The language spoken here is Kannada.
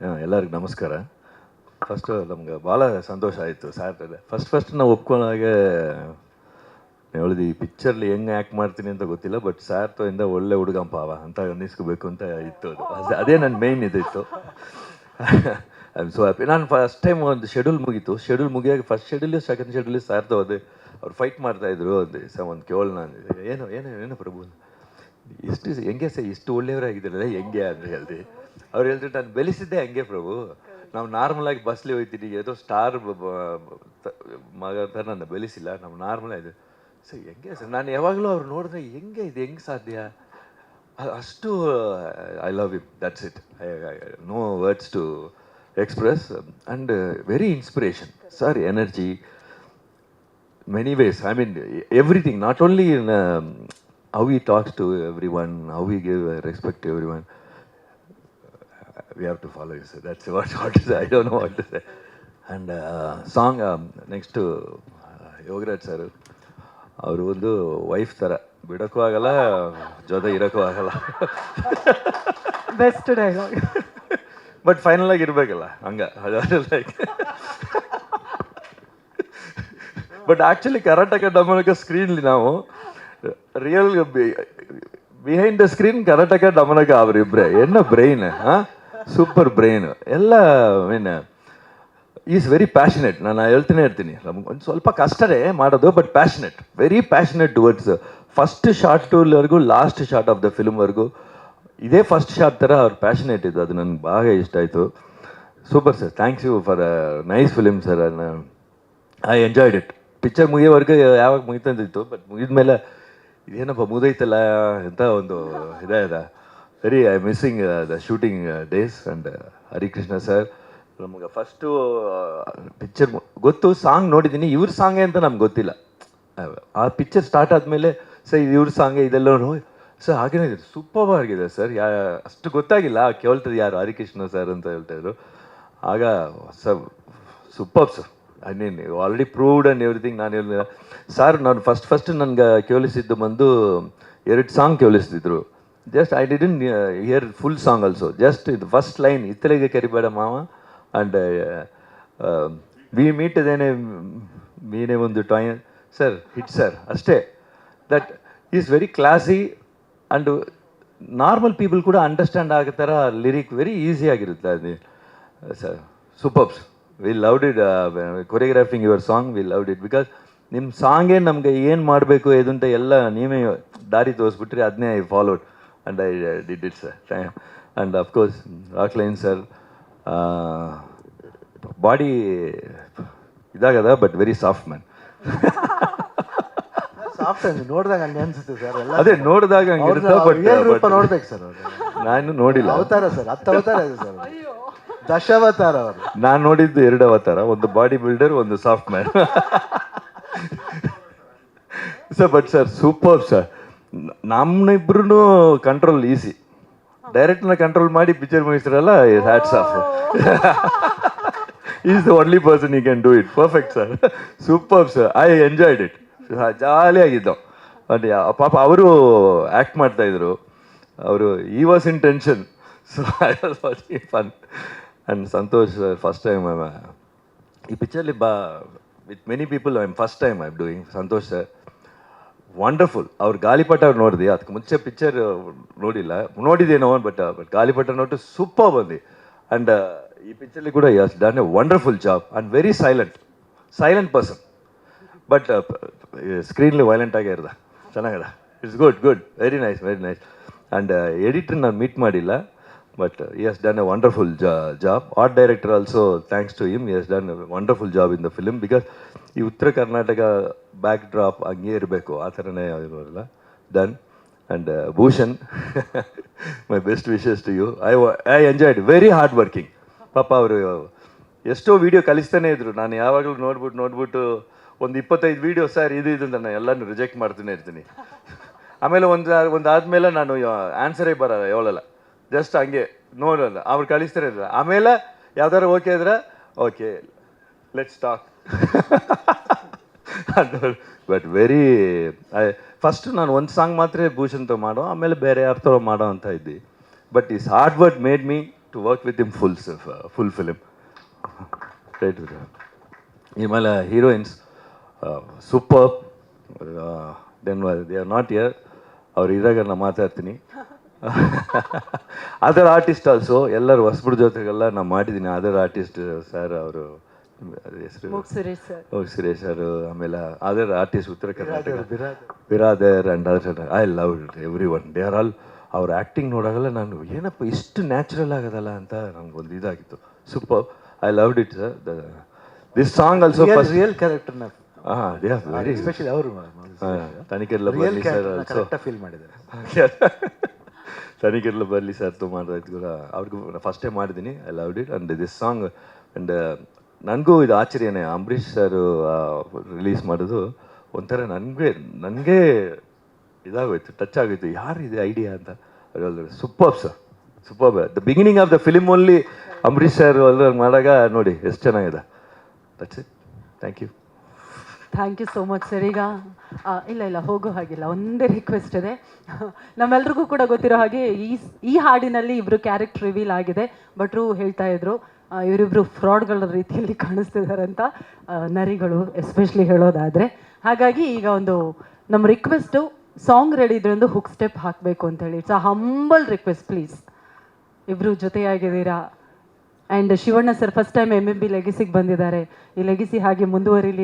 ಎಲ್ಲರಿಗೂ ನಮಸ್ಕಾರ. ಫಸ್ಟು ನಮ್ಗೆ ಭಾಳ ಸಂತೋಷ ಆಯಿತು ಸ್ಯಾಟರ್ಡೆ. ಫಸ್ಟ್ ನಾವು ಒಪ್ಕೊಂಡಾಗೆ ಹೇಳಿದ್ವಿ, ಈ ಪಿಕ್ಚರ್ಲಿ ಹೆಂಗೆ ಆ್ಯಕ್ಟ್ ಮಾಡ್ತೀನಿ ಅಂತ ಗೊತ್ತಿಲ್ಲ, ಬಟ್ ಇಂದ ಒಳ್ಳೆ ಹುಡುಗಂಪಾವ ಅಂತ ಅನ್ನಿಸ್ಕೋಬೇಕು ಅಂತ ಇತ್ತು. ಅದೇ ನನ್ನ ಮೇಯ್ನ್ ಇದಿತ್ತು. I am so happy. ನಾನು ಫಸ್ಟ್ ಟೈಮ್ ಒಂದು ಶೆಡ್ಯೂಲ್ ಮುಗೀತು. ಶೆಡ್ಯೂಲ್ ಮುಗಿಯಾಗ ಫಸ್ಟ್ ಶೆಡ್ಯೂಲು ಸೆಕೆಂಡ್ ಶೆಡ್ಯೂಲು ಸಾರ್ದು ಹೋದೆ. ಅವ್ರು ಫೈಟ್ ಮಾಡ್ತಾಯಿದ್ರು. ಒಂದು ಕೇಳ್ ನಾನು ಏನು ಪ್ರಭು ಇಷ್ಟು ಹೆಂಗೆ ಇಷ್ಟು ಒಳ್ಳೆಯವರಾಗಿದ್ದಾರಲ್ಲ ಹೆಂಗೆ ಅಂತ ಹೇಳಿದೆ. ಅವ್ರು ಹೇಳಿದ್ರು, ನಾನು ಬೆಳೆಸಿದ್ದೆ ಹಂಗೆ ಪ್ರಭು. ನಾವು ನಾರ್ಮಲಾಗಿ ಬಸ್ಲಿ ಹೋಗ್ತೀನಿ, ಏದೋ ಸ್ಟಾರ್ ಮಗ ಥರ ನನ್ನ ಬೆಳೆಸಿಲ್ಲ. ನಾವು ನಾರ್ಮಲ್ ಆಗಿದೆ ಸರ್. ಹೆಂಗೆ ಸರ್ ನಾನು ಯಾವಾಗಲೂ ಅವ್ರು ನೋಡಿದ್ರೆ ಹೆಂಗೆ ಸಾಧ್ಯ ಅಷ್ಟು. I love you, that's it. No words to express. And very inspiration sir. Energy many ways. I mean, everything, not only in how he talks to everyone, how he give respect to everyone. We have to follow you, sir. That's what to say. I don't know what to say. And song next to Yogaraj sir. ಅವರು ಒಂದು ವೈಫ್ ಥರ, ಬಿಡೋಕ್ಕೂ ಆಗಲ್ಲ, ಜೊತೆ ಇರೋಕ್ಕೂ ಆಗಲ್ಲ. Best dialogue. ಬಟ್ ಫೈನಲ್ ಆಗಿ ಇರಬೇಕಲ್ಲ, like. But actually Karnataka Damanaka ಸ್ಕ್ರೀನ್ಲಿ ನಾವು real behind the screen Karnataka Damanaka ಅವರಿಬ್ಬರೇ. என்ன ಬ್ರೈನ್, ಸೂಪರ್ ಬ್ರೈನ್ ಎಲ್ಲ. Mean is very passionate. ನಾನು ಹೇಳ್ತಾನೆ ಇರ್ತೀನಿ, ನಮ್ಗೆ ಒಂದು ಸ್ವಲ್ಪ ಕಷ್ಟನೇ ಮಾಡೋದು, but passionate, very passionate towards first ಶಾರ್ಟ್ವರೆಗೂ ಲಾಸ್ಟ್ ಶಾರ್ಟ್ ಆಫ್ ದ ಫಿಲ್ಮ್ವರೆಗೂ. ಇದೇ ಫಸ್ಟ್ ಶಾರ್ಟ್ ಥರ ಅವ್ರು ಪ್ಯಾಷನೆಟ್ ಇದ್ದು, ಅದು ನನಗೆ ಭಾಳ ಇಷ್ಟ ಆಯಿತು. Super sir, thanks you for a nice film sir. I enjoyed it. Picture ಮುಗಿಯೋವರೆಗೂ ಯಾವಾಗ ಮುಗಿತಂದಿತ್ತು, ಬಟ್ ಮುಗಿದ್ಮೇಲೆ ಇದೇನಪ್ಪ ಮುಗಿದೈತಲ್ಲ ಅಂತ ಒಂದು ಇದೆ. Very I missing the shooting days. And Harikrishna sir, ನಮಗೆ ಫಸ್ಟು ಪಿಕ್ಚರ್ ಗೊತ್ತು, ಸಾಂಗ್ ನೋಡಿದ್ದೀನಿ. ಇವ್ರ ಸಾಂಗೇ ಅಂತ ನಮ್ಗೆ ಗೊತ್ತಿಲ್ಲ. ಆ ಪಿಕ್ಚರ್ ಸ್ಟಾರ್ಟ್ ಆದಮೇಲೆ ಸರ್ ಇವ್ರ ಸಾಂಗೇ ಇದೆಲ್ಲ ಸರ್ ಹಾಗೇನೇ ಇದೆ, ಸೂಪರ್ ಆಗಿದೆ ಸರ್. ಅಷ್ಟು ಗೊತ್ತಾಗಿಲ್ಲ, ಕೇಳ್ತದೆ ಯಾರು ಹರಿಕೃಷ್ಣ ಸರ್ ಅಂತ ಹೇಳ್ತಾಯಿದ್ರು. ಆಗ sir super sir. I mean already proved and everything. ನಾನು ಹೇಳಿಲ್ಲ ಸರ್, ನಾನು ಫಸ್ಟ್ ನನಗೆ ಕೇಳಿಸಿದ್ದು ಬಂದು 2 ಸಾಂಗ್ ಕೇಳಿಸ್ತಿದ್ರು. Just I didn't hear full song also. Just ಇದು ಫಸ್ಟ್ ಲೈನ್, ಇತ್ತಲಿಗೆ ಕರಿಬೇಡ ಮಾವ, ಆ್ಯಂಡ್ ವಿ ಮೀಟ್ ಅದೇನೆ ಮೀನೇ ಒಂದು ಟಾಯ್ ಸರ್, ಹಿಟ್ ಸರ್, ಅಷ್ಟೇ. That is very classy and normal people ಕೂಡ ಅಂಡರ್ಸ್ಟ್ಯಾಂಡ್ ಆಗೋ ಥರ ಲಿರಿಕ್ ವೆರಿ ಈಸಿ ಆಗಿರುತ್ತೆ ಅದು sir. Supers. We loved it. ಕೊರಿಯೋಗ್ರಾಫಿಂಗ್ your song, we loved it. Because ನಿಮ್ಮ ಸಾಂಗೇ ನಮಗೆ ಏನು ಮಾಡಬೇಕು ಎದಂತ ಎಲ್ಲ ನೀವೇ ದಾರಿ ತೋರಿಸ್ಬಿಟ್ರಿ, ಅದನ್ನೇ I followed and I did it sir. And of course Rockline sir, body ಇದಾಗದ, but very soft man. Soft ನೋಡಿದಾಗ ಹಂಗೆ ಅನ್ಸುತ್ತೆ ಸರ್. ಅದೇ ನೋಡಿದಾಗ ಹಂಗಿರುತ್ತೆ, ಬಟ್ ನೋಡ್ಬೇಕು ಸರ್. ನಾನು ನೋಡಿಲ್ಲ. ಅವತಾರ ಸರ್, 10 ಅವತಾರ ಇದೆ ಸರ್. ದಶಾವತಾರ ಅವರು. ನಾನು ನೋಡಿದ್ದು 2 ಅವತಾರ, ಒಂದು ಬಾಡಿ ಬಿಲ್ಡರ್, ಒಂದು soft man. Sir but sir super sir. ನಮ್ಮನಿಬ್ರು ಕಂಟ್ರೋಲ್ ಈಸಿ. ಡೈರೆಕ್ಟ್ನ ಕಂಟ್ರೋಲ್ ಮಾಡಿ ಪಿಕ್ಚರ್ ಮುಗಿಸ್ತಾರಲ್ಲ, hats off. Is the only person you can do it. Perfect sir, super sir. I enjoyed it. ಜಾಲಿಯಾಗಿದ್ದವು. ಬಟ್ ಪಾಪ ಅವರು ಆ್ಯಕ್ಟ್ ಮಾಡ್ತಾಯಿದ್ರು. ಅವರು ಈ was in tension. So I was watching fun. And Santosh first time ಈ ಪಿಕ್ಚರ್ಲಿ with many people I am first time I am doing. Santosh sir wonderful. ಅವ್ರು ಗಾಳಿಪಟ ಅವ್ರು ನೋಡಿದೆ, ಅದಕ್ಕೆ ಮುಂಚೆ ಪಿಕ್ಚರ್ ನೋಡಿದ್ದೇನೋ, ಬಟ್ ಗಾಳಿಪಟ ನೋಟು ಸೂಪರ್ ಬಂದು. ಆ್ಯಂಡ್ ಈ ಪಿಕ್ಚರ್ಲಿ ಕೂಡ yes done a wonderful job. And very silent person, but ಸ್ಕ್ರೀನ್ಲಿ ವೈಲೆಂಟಾಗೇ ಇರ್ದ. ಚೆನ್ನಾಗದ. It's good, very nice. And editor ನಾನು ಮೀಟ್ ಮಾಡಿಲ್ಲ, but he has done a wonderful job. Art director also, thanks to him, he has done a wonderful job in the film, because ಈ ಉತ್ತರ ಕರ್ನಾಟಕ ಬ್ಯಾಕ್ ಡ್ರಾಪ್ ಹಂಗೆ ಇರಬೇಕು, ಆ ಥರನೇ ಇರೋಲ್ಲ done. And Bhushan, my best wishes to you. I enjoyed. Very hard working. ಪಾಪ ಅವರು ಎಷ್ಟೋ ವೀಡಿಯೋ ಕಲಿಸ್ತಾನೆ ಇದ್ರು. ನಾನು ಯಾವಾಗಲೂ ನೋಡ್ಬಿಟ್ಟು ಒಂದು 25 ವೀಡಿಯೋ ಸರ್ ಇದು ಅಂತ ನಾನು ಎಲ್ಲನೂ ರಿಜೆಕ್ಟ್ ಮಾಡ್ತಾನೆ ಇರ್ತೀನಿ. ಆಮೇಲೆ ಒಂದು ಆದಮೇಲೆ ನಾನು ಆನ್ಸರೇ ಬರಲ್ಲ, ಹೇಳಲ್ಲ, ಜಸ್ಟ್ ಹಂಗೆ ನೋಡಲ್ಲ. ಅವ್ರು ಕಳಿಸ್ತಾರೆ ಇದ್ರೆ ಆಮೇಲೆ ಯಾವ್ದಾರು ಓಕೆ ಇದ್ರೆ okay let's talk. But very first ನಾನು ಒಂದು ಸಾಂಗ್ ಮಾತ್ರ ಭೂಷಣ್ ಮಾಡೋ, ಆಮೇಲೆ ಬೇರೆ ಯಾರು ಮಾಡೋ ಅಂತ ಇದ್ದಿ. But is hard work made me to work with him full film. Great with him. Himala heroines, superb. Then they are not here. ಅವ್ರು ಇದ್ರಾಗ ನಾ ಮಾತಾಡ್ತೀನಿ. ಅದರ್ ಆರ್ಟಿಸ್ಟ್ ಆಲ್ಸೋ ಎಲ್ಲರೂ ಹೊಸಬ್ರ ಜೊತೆಗೆಲ್ಲ ನಾನು ಮಾಡಿದ್ದೀನಿ. ಅದರ್ ಆರ್ಟಿಸ್ಟ್ ಸರ್ ಅವರು ಹೆಸರು ಸುರೇಶ್ ಸರ್, ಆಮೇಲೆ other artist Uttara Karnataka Biradar and other. I love everyone. They are all. ಅವ್ರ ಆ್ಯಕ್ಟಿಂಗ್ ನೋಡಾಗಲ್ಲ ನಾನು ಏನಪ್ಪ ಇಷ್ಟು ನ್ಯಾಚುರಲ್ ಆಗೋದಲ್ಲ ಅಂತ ನನಗೊಂದು ಇದಾಗಿತ್ತು. Super. I loved it sir. This song also real ಕ್ಯಾರೆಕ್ಟರ್ನ ದೇ ಆರ್ ವೆರಿ ಎಸ್ಪೆಷಲಿ ಅವರು ತನಿಖೆಲ್ಲ ಬರಲಿ ಸರ್ ಫೀಲ್ ಮಾಡಿದ್ದಾರೆ. ತನಿಖೆಲ್ಲ ಬರಲಿ ಸರ್ ಮಾಡೋದು ಕೂಡ ಅವ್ರಿಗೂ ಫಸ್ಟ್ ಟೈಮ್ ಮಾಡಿದ್ದೀನಿ. I loved it. And this song and ನನಗೂ ಇದು ಆಶ್ಚರ್ಯನೇ. ಅಂಬರೀಷ್ ಸರ್ ರಿಲೀಸ್ ಮಾಡೋದು ಒಂಥರ ನನಗೆ ಇದಾಗೋಯ್ತು, ಟಚ್ ಆಗೋಯ್ತು. ಯಾರಿದೆ ಐಡಿಯಾ ಅಂತ. Super sir, super. The beginning of the film only Ambareesh sir ಎಲ್ಲ ಮಾಡಾಗ ನೋಡಿ ಎಷ್ಟು ಚೆನ್ನಾಗಿದೆ. That's it. Thank you. Thank you so much sir. ಈಗ ಇಲ್ಲ ಹೋಗೋ ಹಾಗಿಲ್ಲ, ಒಂದೇ ರಿಕ್ವೆಸ್ಟ್ ಇದೆ. ನಮ್ಮೆಲ್ರಿಗೂ ಕೂಡ ಗೊತ್ತಿರೋ ಹಾಗೆ ಈ ಹಾಡಿನಲ್ಲಿ ಇಬ್ಬರು ಕ್ಯಾರೆಕ್ಟರ್ ರಿವೀಲ್ ಆಗಿದೆ. ಭಟ್ರು ಹೇಳ್ತಾ ಇದ್ರು ಇವರಿಬ್ರು ಫ್ರಾಡ್ಗಳ ರೀತಿಯಲ್ಲಿ ಕಾಣಿಸ್ತಿದ್ದಾರೆ ಅಂತ, ನರಿಗಳು ಎಸ್ಪೆಷಲಿ ಹೇಳೋದಾದರೆ. ಹಾಗಾಗಿ ಈಗ ಒಂದು ನಮ್ಮ ರಿಕ್ವೆಸ್ಟು, ಸಾಂಗ್ ರೆಡಿ ಇದ್ರೆ ಒಂದು ಹುಕ್ ಸ್ಟೆಪ್ ಹಾಕಬೇಕು ಅಂತೇಳಿ. It's a humble request please. ಇಬ್ಬರು ಜೊತೆಯಾಗಿದ್ದೀರಾ. And Shivanna sir first time MMB ಲೆಗಸಿಗೆ ಬಂದಿದ್ದಾರೆ. ಈ ಲೆಗಸಿ ಹಾಗೆ ಮುಂದುವರಿಲಿ.